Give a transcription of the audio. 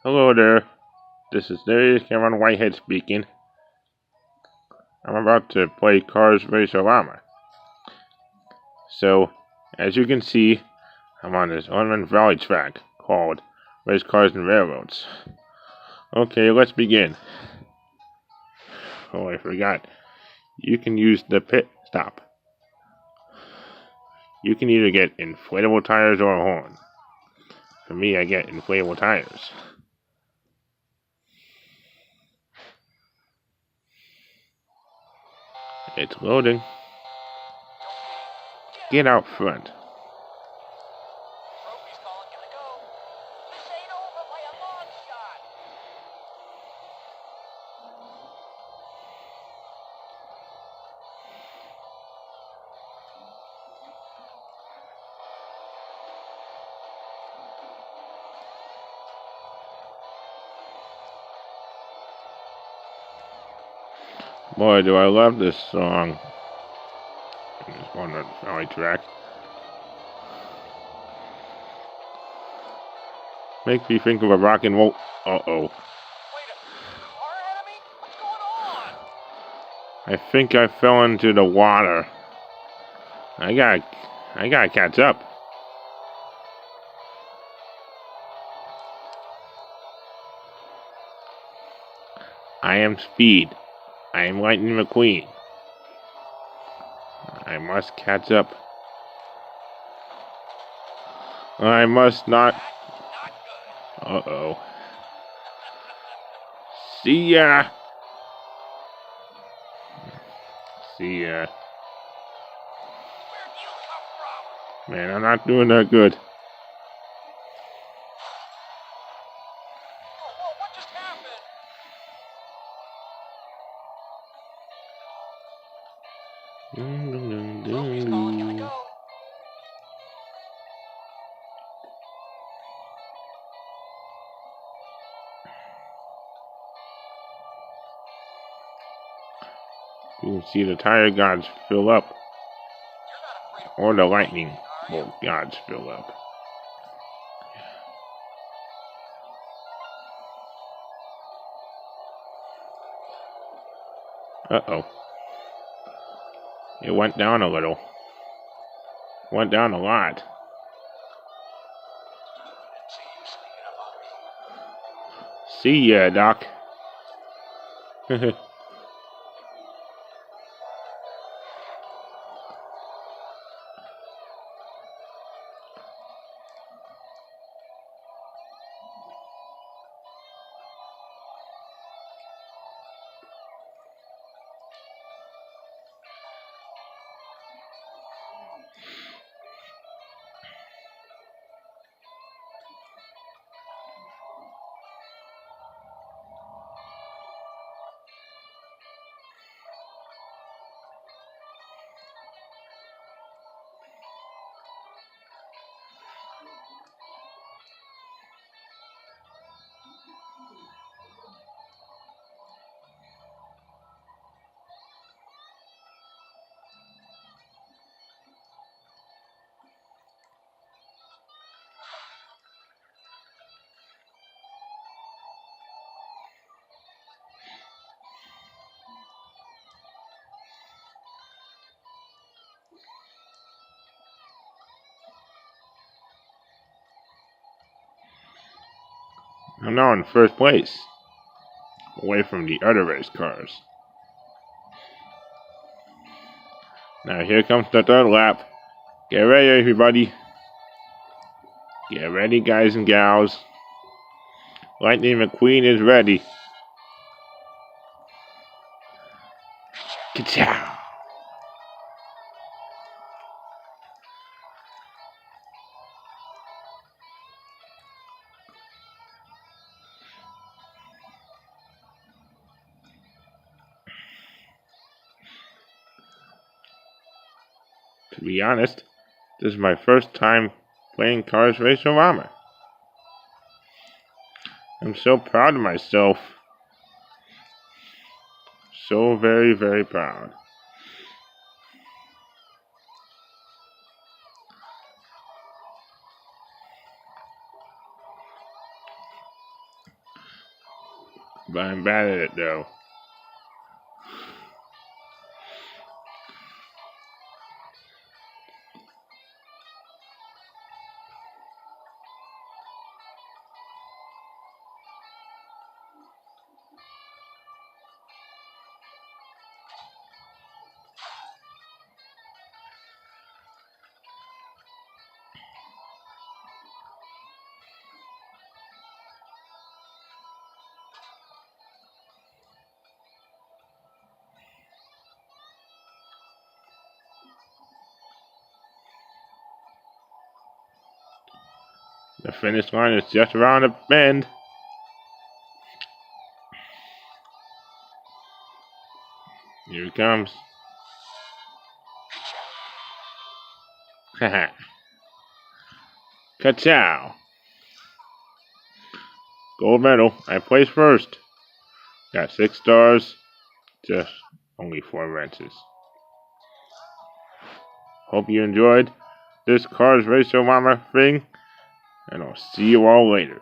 Hello there, this is Darius Cameron Whitehead speaking. I'm about to play Cars Race-O-Rama. So, as you can see, I'm on this Ornament Valley track called Race Cars and Railroads. Okay, let's begin. Oh, I forgot. You can use the pit stop. You can either get inflatable tires or a horn. For me, I get inflatable tires. It's loading. Get out front. Boy, do I love this song. This Ornament Valley track. Makes me think of a rock and roll. Uh-oh. I think I fell into the water. I gotta catch up. I am Speed. I am Lightning McQueen. I must catch up. I must not. Uh-oh. See ya. See ya. Man, I'm not doing that good. What just happened? Trophy's calling, gotta go. You can see the tire gods fill up. You're not afraid of Or the lightning are you? bolt gods fill up. Uh-oh. It went down a little. Went down a lot. See ya, Doc. I'm now in first place, away from the other race cars. Now here comes the third lap. Get ready, everybody. Get ready, guys and gals. Lightning McQueen is ready. Ka-chow! To be honest, this is my first time playing Cars Race-O-Rama. I'm so proud of myself. So very, very proud. But I'm bad at it though. The finish line is just around the bend. Here it comes. Haha. Ka-chow. Gold medal. I placed first. Got 6 stars. Just only 4 wrenches. Hope you enjoyed this Cars Race-O-Rama thing. And I'll see you all later.